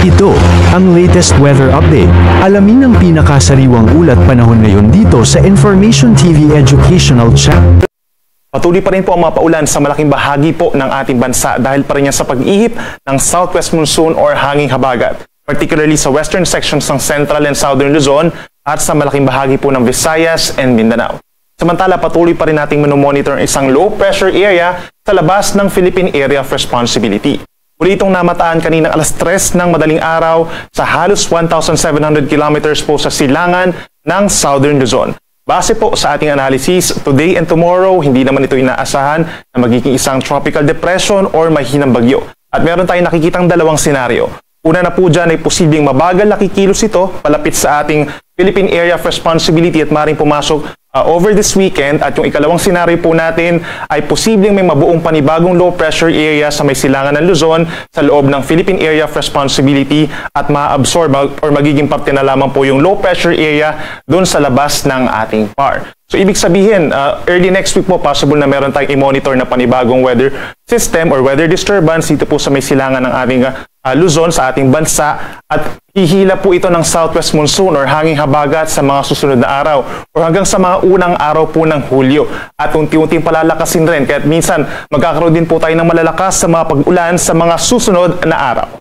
Ito ang latest weather update. Alamin ang pinakasariwang ulat panahon ngayon dito sa Information TV Educational Channel. Patuloy pa rin po ang mga paulan sa malaking bahagi po ng ating bansa dahil pa rin yan sa pag-ihip ng southwest monsoon or hanging habagat, particularly sa western sections ng central and southern Luzon at sa malaking bahagi po ng Visayas and Mindanao. Samantala, patuloy pa rin nating monitor ang isang low pressure area sa labas ng Philippine Area of Responsibility. Muli itong namataan kaninang alas 3 ng madaling araw sa halos 1,700 kilometers po sa silangan ng Southern Luzon. Base po sa ating analysis, today and tomorrow, hindi naman ito inaasahan na magiging isang tropical depression or mahinang bagyo. At meron tayong nakikitang dalawang senaryo. Una na po dyan ay posibleng mabagal na kikilos ito palapit sa ating Philippine Area of Responsibility at maring pumasok over this weekend. At yung ikalawang senaryo po natin ay posibleng may mabuong panibagong low pressure area sa may silangan ng Luzon sa loob ng Philippine Area of Responsibility at ma-absorb or magiging parte na lamang po yung low pressure area doon sa labas ng ating PAR. So ibig sabihin, early next week po possible na meron tayong i-monitor na panibagong weather system or weather disturbance dito po sa may silangan ng ating Luzon sa ating bansa at hihila po ito ng southwest monsoon or hanging habagat sa mga susunod na araw or hanggang sa mga unang araw po ng Hulyo at unti-unting palalakasin rin kaya minsan magkakaroon din po tayo ng malalakas sa mga pag-ulan sa mga susunod na araw.